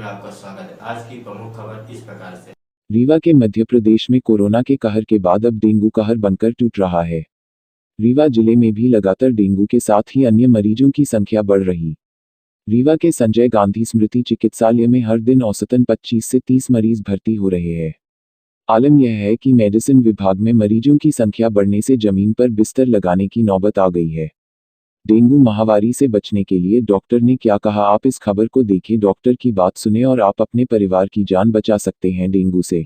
आपका स्वागत है। आज की प्रमुख खबर इस प्रकार से। रीवा के मध्य प्रदेश में कोरोना के कहर के बाद अब डेंगू कहर बनकर टूट रहा है। रीवा जिले में भी लगातार डेंगू के साथ ही अन्य मरीजों की संख्या बढ़ रही। रीवा के संजय गांधी स्मृति चिकित्सालय में हर दिन औसतन 25 से 30 मरीज भर्ती हो रहे हैं। आलम यह है कि मेडिसिन विभाग में मरीजों की संख्या बढ़ने से जमीन पर बिस्तर लगाने की नौबत आ गई है। डेंगू महामारी से बचने के लिए डॉक्टर ने क्या कहा, आप इस खबर को देखें, डॉक्टर की बात सुने और आप अपने परिवार की जान बचा सकते हैं डेंगू से।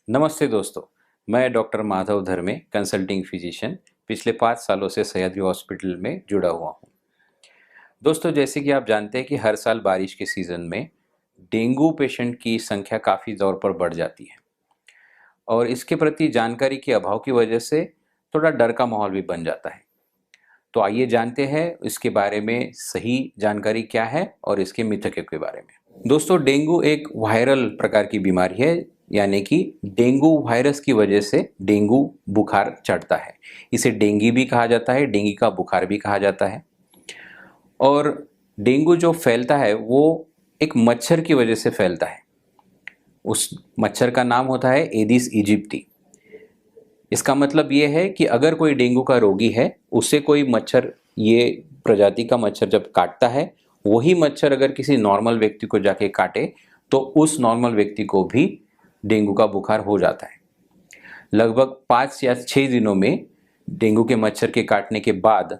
नमस्ते दोस्तों, मैं डॉक्टर माधव धर्मे, कंसल्टिंग फिजिशियन, पिछले 5 सालों से सह्याद्री हॉस्पिटल में जुड़ा हुआ हूँ। दोस्तों, जैसे कि आप जानते हैं कि हर साल बारिश के सीज़न में डेंगू पेशेंट की संख्या काफ़ी तौर पर बढ़ जाती है और इसके प्रति जानकारी के अभाव की वजह से थोड़ा डर का माहौल भी बन जाता है। तो आइए जानते हैं इसके बारे में सही जानकारी क्या है और इसके मिथकों के बारे में। दोस्तों, डेंगू एक वायरल प्रकार की बीमारी है, यानी कि डेंगू वायरस की वजह से डेंगू बुखार चढ़ता है। इसे डेंगी भी कहा जाता है, डेंगी का बुखार भी कहा जाता है। और डेंगू जो फैलता है वो एक मच्छर की वजह से फैलता है। उस मच्छर का नाम होता है एडिस इजिप्टी। इसका मतलब ये है कि अगर कोई डेंगू का रोगी है, उससे कोई मच्छर, ये प्रजाति का मच्छर जब काटता है, वही मच्छर अगर किसी नॉर्मल व्यक्ति को जाके काटे तो उस नॉर्मल व्यक्ति को भी डेंगू का बुखार हो जाता है। लगभग 5 या 6 दिनों में डेंगू के मच्छर के काटने के बाद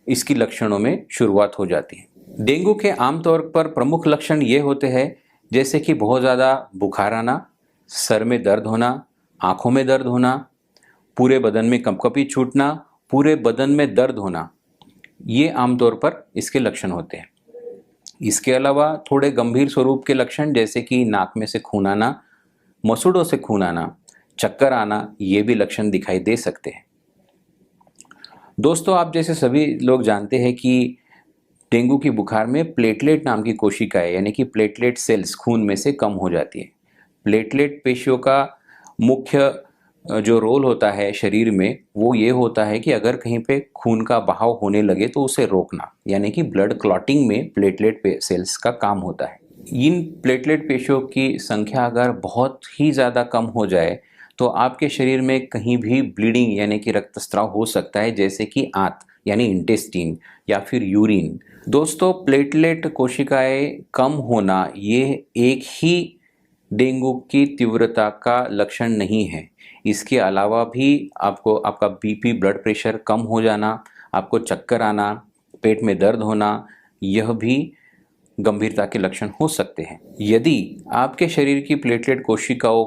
इसकी लक्षणों में शुरुआत हो जाती है। डेंगू के आमतौर पर प्रमुख लक्षण ये होते हैं, जैसे कि बहुत ज़्यादा बुखार आना, सर में दर्द होना, आँखों में दर्द होना, पूरे बदन में कंपकपी छूटना, पूरे बदन में दर्द होना, ये आमतौर पर इसके लक्षण होते हैं। इसके अलावा थोड़े गंभीर स्वरूप के लक्षण, जैसे कि नाक में से खून आना, मसूड़ों से खून आना, चक्कर आना, ये भी लक्षण दिखाई दे सकते हैं। दोस्तों, आप जैसे सभी लोग जानते हैं कि डेंगू की बुखार में प्लेटलेट नाम की कोशिकाएं, यानी कि प्लेटलेट सेल्स खून में से कम हो जाती है। प्लेटलेट पेशियों का मुख्य जो रोल होता है शरीर में, वो ये होता है कि अगर कहीं पे खून का बहाव होने लगे तो उसे रोकना, यानी कि ब्लड क्लॉटिंग में प्लेटलेट सेल्स का काम होता है। इन प्लेटलेट पेशियों की संख्या अगर बहुत ही ज़्यादा कम हो जाए तो आपके शरीर में कहीं भी ब्लीडिंग, यानी कि रक्तस्राव हो सकता है, जैसे कि आंत यानी इंटेस्टीन या फिर यूरिन। दोस्तों, प्लेटलेट कोशिकाएं कम होना ये एक ही डेंगू की तीव्रता का लक्षण नहीं है। इसके अलावा भी आपको आपका बीपी, ब्लड प्रेशर कम हो जाना, आपको चक्कर आना, पेट में दर्द होना, यह भी गंभीरता के लक्षण हो सकते हैं। यदि आपके शरीर की प्लेटलेट कोशिकाओं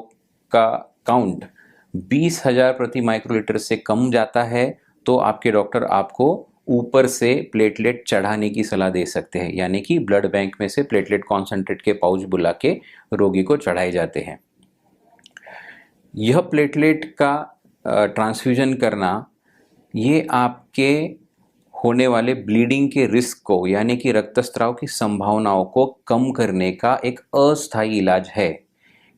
का काउंट 20,000 प्रति माइक्रोलीटर से कम जाता है तो आपके डॉक्टर आपको ऊपर से प्लेटलेट चढ़ाने की सलाह दे सकते हैं, यानी कि ब्लड बैंक में से प्लेटलेट कॉन्सेंट्रेट के पाउच बुला के रोगी को चढ़ाए जाते हैं। यह प्लेटलेट का ट्रांसफ्यूजन करना, ये आपके होने वाले ब्लीडिंग के रिस्क को, यानी कि रक्तस्राव की संभावनाओं को कम करने का एक अस्थायी इलाज है,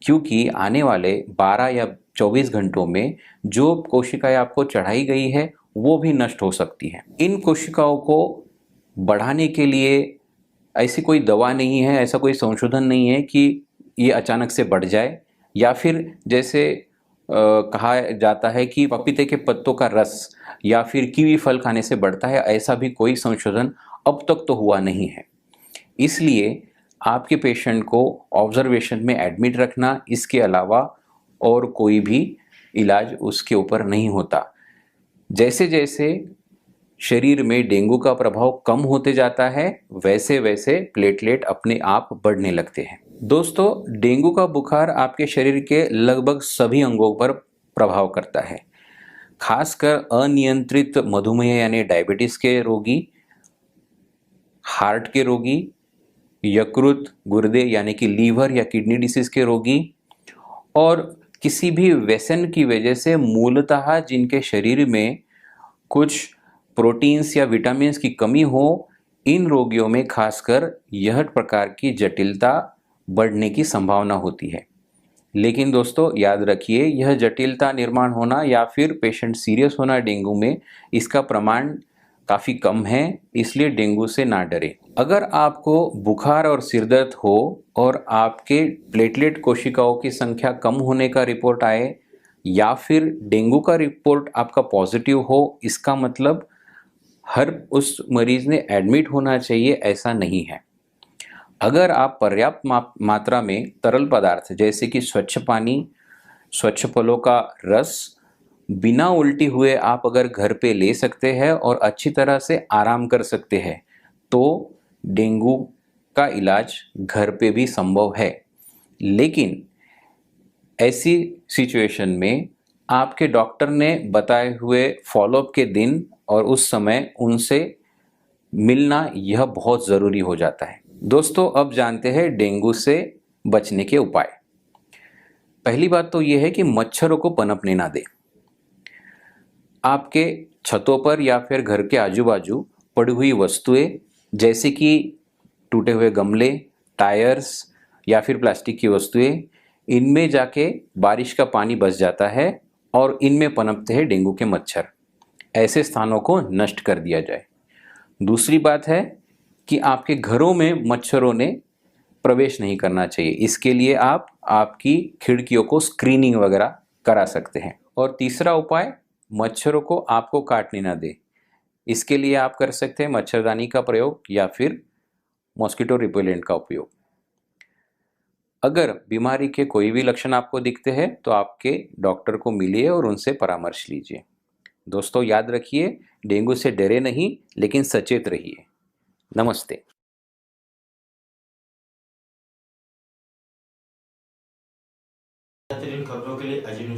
क्योंकि आने वाले 12 या 24 घंटों में जो कोशिकाएं आपको चढ़ाई गई है वो भी नष्ट हो सकती है। इन कोशिकाओं को बढ़ाने के लिए ऐसी कोई दवा नहीं है, ऐसा कोई संशोधन नहीं है कि ये अचानक से बढ़ जाए, या फिर जैसे कहा जाता है कि पपीते के पत्तों का रस या फिर कीवी फल खाने से बढ़ता है, ऐसा भी कोई संशोधन अब तक तो हुआ नहीं है। इसलिए आपके पेशेंट को ऑब्जर्वेशन में एडमिट रखना, इसके अलावा और कोई भी इलाज उसके ऊपर नहीं होता। जैसे जैसे शरीर में डेंगू का प्रभाव कम होते जाता है, वैसे वैसे प्लेटलेट अपने आप बढ़ने लगते हैं। दोस्तों, डेंगू का बुखार आपके शरीर के लगभग सभी अंगों पर प्रभाव करता है, खासकर अनियंत्रित मधुमेह यानी डायबिटीज के रोगी, हार्ट के रोगी, यकृत, गुर्दे यानी कि लीवर या किडनी डिसीज के रोगी, और किसी भी व्यसन की वजह से मूलतः जिनके शरीर में कुछ प्रोटीन्स या विटामिन्स की कमी हो, इन रोगियों में खासकर यह प्रकार की जटिलता बढ़ने की संभावना होती है। लेकिन दोस्तों, याद रखिए, यह जटिलता निर्माण होना या फिर पेशेंट सीरियस होना डेंगू में, इसका प्रमाण काफ़ी कम है, इसलिए डेंगू से ना डरें। अगर आपको बुखार और सिर दर्द हो और आपके प्लेटलेट कोशिकाओं की संख्या कम होने का रिपोर्ट आए या फिर डेंगू का रिपोर्ट आपका पॉजिटिव हो, इसका मतलब हर उस मरीज ने एडमिट होना चाहिए, ऐसा नहीं है। अगर आप पर्याप्त मात्रा में तरल पदार्थ जैसे कि स्वच्छ पानी, स्वच्छ फलों का रस बिना उल्टी हुए आप अगर घर पे ले सकते हैं और अच्छी तरह से आराम कर सकते हैं, तो डेंगू का इलाज घर पे भी संभव है। लेकिन ऐसी सिचुएशन में आपके डॉक्टर ने बताए हुए फॉलोअप के दिन और उस समय उनसे मिलना यह बहुत ज़रूरी हो जाता है। दोस्तों, अब जानते हैं डेंगू से बचने के उपाय। पहली बात तो यह है कि मच्छरों को पनपने ना दें। आपके छतों पर या फिर घर के आजू बाजू पड़ी हुई वस्तुएं जैसे कि टूटे हुए गमले, टायर्स या फिर प्लास्टिक की वस्तुएं, इनमें जाके बारिश का पानी बस जाता है और इनमें पनपते हैं डेंगू के मच्छर। ऐसे स्थानों को नष्ट कर दिया जाए। दूसरी बात है कि आपके घरों में मच्छरों ने प्रवेश नहीं करना चाहिए। इसके लिए आप आपकी खिड़कियों को स्क्रीनिंग वगैरह करा सकते हैं। और तीसरा उपाय, मच्छरों को आपको काटने ना दे। इसके लिए आप कर सकते हैं मच्छरदानी का प्रयोग या फिर मॉस्किटो रिपेलेंट का उपयोग। अगर बीमारी के कोई भी लक्षण आपको दिखते हैं तो आपके डॉक्टर को मिलिए और उनसे परामर्श लीजिए। दोस्तों, याद रखिए, डेंगू से डरे नहीं लेकिन सचेत रहिए। नमस्ते। बेहतरीन खबरों के लिए अजीम